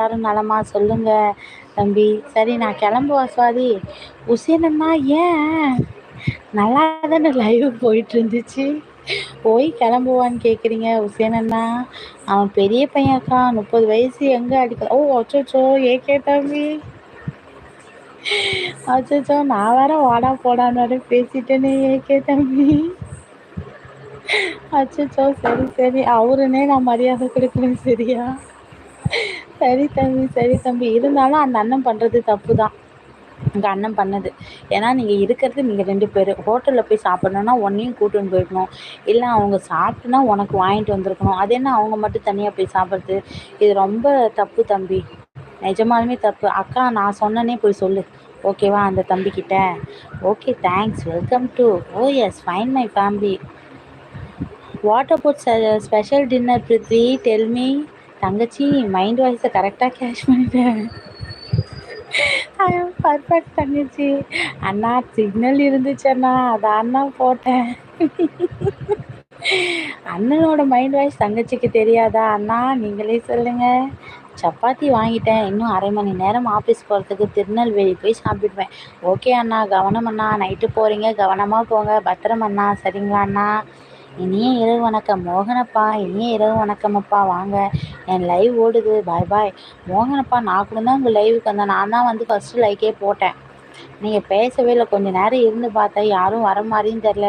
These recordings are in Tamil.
எல்லாரும் நலமா சொல்லுங்க தம்பி. சரி நான் கிளம்புவா சுவாதி. உசேன் அண்ணா ஏன் நல்லா தானே லைவ் போயிட்டு இருந்துச்சு, போய் கிளம்புவான்னு கேட்குறீங்க உசேன் அண்ணா? அவன் பெரிய பையன்க்கா, 30 வயசு எங்கே அடிக்க. ஓ அச்சோச்சோ ஏகே தம்பி, அச்சோச்சோ நான் வேற வாடா போடான்னு வேற பேசிட்டேனே ஏகே தம்பி. அச்சோச்சோ சரி சரி, அவருன்னே நான் மரியாதை கொடுக்குறேன் சரியா? சரி தம்பி சரி தம்பி, இருந்தாலும் அந்த அண்ணன் பண்ணுறது தப்பு தான். உங்கள் அண்ணன் பண்ணது, ஏன்னா நீங்கள் இருக்கிறது நீங்கள் 2 பேர். ஹோட்டலில் போய் சாப்பிட்ணுன்னா உன்னையும் கூட்டின்னு போயிடணும், இல்லை அவங்க சாப்பிட்டுனா உனக்கு வாங்கிட்டு வந்திருக்கணும். அது என்ன அவங்க மட்டும் தனியாக போய் சாப்பிட்றது? இது ரொம்ப தப்பு தம்பி, நிஜமாலுமே தப்பு. அக்கா நான் சொன்னனே போய் சொல்லு, ஓகேவா அந்த தம்பிக்கிட்ட? Okay thanks, welcome to. Oh yes fine my family. What about special dinner Prithvi, tell me. தங்கச்சி மைண்ட் வாய்ஸை கரெக்டாக கேட்ச் பண்ணிட்டேன். ஐ ஆம் பர்ஃபெக்ட் தங்கச்சி. அண்ணா சிக்னல் இருந்துச்சு அண்ணா, அதான் அண்ணா போட்டேன். அண்ணனோட மைண்ட் வாய்ஸ் தங்கச்சிக்கு தெரியாதா அண்ணா? நீங்களே சொல்லுங்க. சப்பாத்தி வாங்கிட்டேன், இன்னும் 1/2 மணி நேரம் ஆஃபீஸ் போகிறதுக்கு திருநெல்வேலி போய் சாப்பிடுவேன். ஓகே அண்ணா, கவனம் அண்ணா, நைட்டு போகிறீங்க கவனமாக போங்க, பத்திரம் அண்ணா, சரிங்களா அண்ணா? இனிய இரவு வணக்கம் மோகனப்பா. இனிய இரவு வணக்கம் அப்பா, வாங்க என் லைவ் ஓடுது, பாய் பாய். மோகனப்பா நான் கூட தான் உங்கள் லைவுக்கு வந்தேன், நான் தான் வந்து ஃபஸ்ட்டு லைக்கே போட்டேன். நீங்கள் பேசவே இல்லை, கொஞ்சம் நேரம் இருந்து பார்த்தேன், யாரும் வர மாதிரியும் தெரில,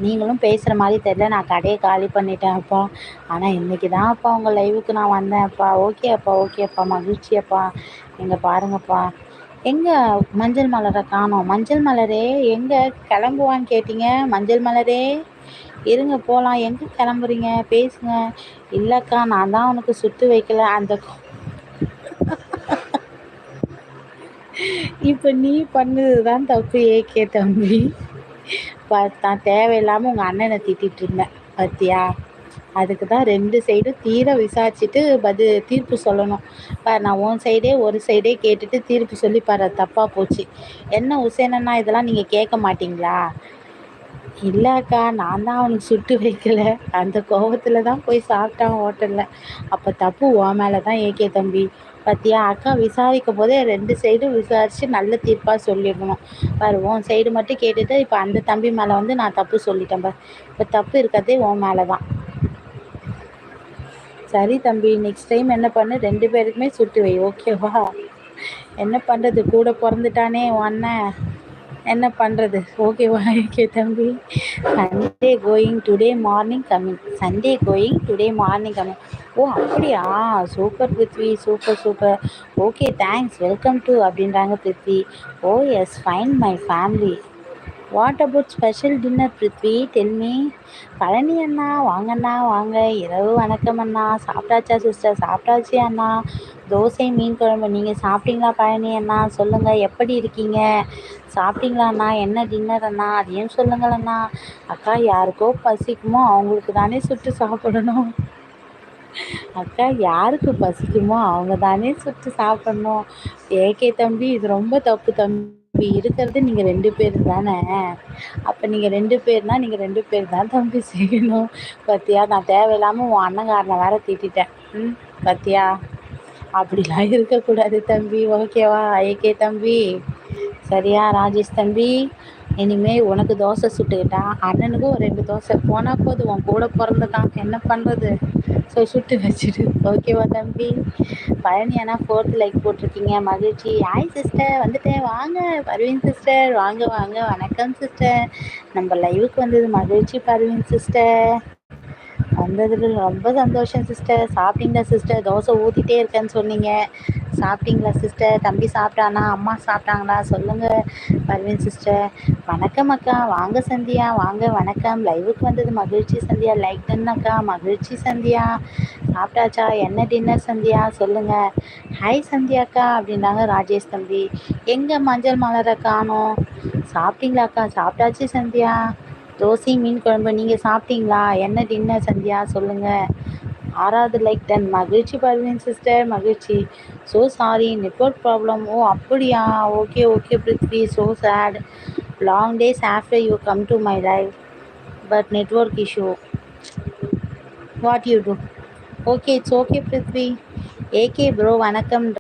நீங்களும் பேசுகிற மாதிரி தெரில, நான் கடையை காலி பண்ணிட்டேன் அப்பா. ஆனால் இன்றைக்கி தான் அப்பா உங்கள் லைவுக்கு நான் வந்தேன் அப்பா. ஓகே அப்பா ஓகே அப்பா, மகிழ்ச்சி அப்பா. நீங்கள் பாருங்கப்பா, எங்கே மஞ்சள் மலரை காணோம்? மஞ்சள் மலரே எங்கே கிளம்புவான்னு கேட்டீங்க? மஞ்சள் மலரே இருங்க போகலாம், எங்கே கிளம்புறீங்க பேசுங்க. இல்லைக்கா நான் தான் உனக்கு சுட்டு வைக்கல அந்த இப்போ நீ பண்ணது தான் தப்பு ஏகே தம்பி. நான் தேவையில்லாமல் உங்கள் அண்ணனை திட்டிகிட்டு இருந்தேன் பார்த்தியா? அதுக்கு தான் 2 சைடும் தீர விசாரிச்சுட்டு தீர்ப்பு சொல்லணும். நான் உன் சைடே ஒரு சைடே கேட்டுட்டு தீர்ப்பு சொல்லி பாரு, தப்பாக போச்சு. என்ன உசேனண்ணா இதெல்லாம் நீங்கள் கேட்க மாட்டிங்களா? இல்லைக்கா நான் தான் அவனுக்கு சுட்டு வைக்கல, அந்த கோபத்தில் தான் போய் சாப்பிட்டான் ஹோட்டலில். அப்போ தப்பு உன் மேலே தான் ஏகே தம்பி. பார்த்தியா, அக்கா விசாரிக்கும் போதே 2 சைடும் விசாரித்து நல்ல தீர்ப்பாக சொல்லிடணும் பாரு. உன் சைடு மட்டும் கேட்டுட்டு இப்போ அந்த தம்பி மேலே வந்து நான் தப்பு சொல்லிட்டேன் பாரு. இப்போ தப்பு இருக்கிறதே உன் மேலே தான். சரி தம்பி, நெக்ஸ்ட் டைம் என்ன பண்ணு, 2 பேருக்குமே சுட்டு வை, ஓகேவா? என்ன பண்ணுறது, கூட பிறந்துட்டானே உன் அண்ணன், என்ன பண்ணுறது, ஓகேவா ஏகே தம்பி? Sunday going today morning coming, Sunday going today morning coming. Oh அப்படியா, super Prithvi, super super. Okay thanks, welcome to அப்படின்றாங்க Prithvi. Oh yes fine my family. What about special dinner Prithvi, tell me. Palani அண்ணா வாங்கண்ணா வாங்க, இரவு வணக்கம் அண்ணா. சாப்பிட்டாச்சா சிஸ்டர்? சாப்பிட்டாச்சு அண்ணா, தோசை மீன் குழம்பு. நீங்கள் சாப்பிட்டீங்களா பழனி அண்ணா? சொல்லுங்கள், எப்படி இருக்கீங்க? சாப்பிட்டீங்களா அண்ணா? என்ன டின்னர் அண்ணா? அதையும் சொல்லுங்கள் அண்ணா. அக்கா யாருக்கோ பசிக்குமோ அவங்களுக்கு தானே சுட்டு சாப்பிடணும். அக்கா யாருக்கு பசிக்குமோ அவங்க தானே சுட்டு சாப்பிடணும். ஏகே தம்பி இது ரொம்ப தப்பு தம்பி. இருக்கிறது நீங்கள் 2 பேர் தானே, அப்போ நீங்கள் 2 பேர்னா நீங்கள் 2 பேர் தான் தம்பி செய்யணும். பார்த்தியா, நான் தேவையில்லாமல் உன் அண்ணங்காரனை வேற திட்டிட்டேன். பார்த்தியா, அப்படிலாம் இருக்கக்கூடாது தம்பி, ஓகேவா ஏகே தம்பி? சரியா ராஜேஷ் தம்பி? இனிமேல் உனக்கு தோசை சுட்டுக்கிட்டான், அண்ணனுக்கும் ஒரு 2 தோசை போனால் போது, உன் கூட பிறந்துட்டான், என்ன பண்ணுறது? ஸோ சுட்டு வச்சுடு, ஓகேவா தம்பி? பழனி அண்ணா 4th லைக் போட்டிருக்கீங்க, மகிழ்ச்சி. ஹாய் சிஸ்டர், வந்துட்டேன் வாங்க. பர்வீன் சிஸ்டர் வாங்க வாங்க, வணக்கம் சிஸ்டர். நம்ம லைவுக்கு வந்தது மகிழ்ச்சி பர்வீன் சிஸ்டர், வந்ததில் ரொம்ப சந்தோஷம் சிஸ்டர். சாப்பிட்டீங்களா சிஸ்டர்? தோசை ஊற்றிட்டே இருக்கேன்னு சொன்னீங்க, சாப்பிட்டீங்களா சிஸ்டர்? தம்பி சாப்பிட்டானா? அம்மா சாப்பிட்டாங்களா? சொல்லுங்கள் பர்வீன் சிஸ்டர். வணக்கம் அக்கா, வாங்க சந்தியா வாங்க, வணக்கம். லைவுக்கு வந்தது மகிழ்ச்சி சந்தியா, லைக் தானக்கா, மகிழ்ச்சி சந்தியா. சாப்பிட்டாச்சா? என்ன டின்னர் சந்தியா சொல்லுங்கள். ஹாய் சந்தியாக்கா அப்படின்றாங்க ராஜேஷ் தம்பி. எங்கே மஞ்சள் மலரை காணோம்? சாப்பிட்டீங்களாக்கா? சாப்பிட்டாச்சு சந்தியா, தோசை மீன் குழம்பு. நீங்கள் சாப்பிட்டீங்களா? என்ன டின்னர் சந்தியா சொல்லுங்கள். 6வது லைக் டன், மகிழ்ச்சி பர்வீன் சிஸ்டர், மகிழ்ச்சி. So sorry, network problem. Oh அப்படியா, okay okay Prithvi, so sad. Long days after you come to my life, but network issue. What you do? Okay it's okay Prithvi. AK bro வணக்கம்.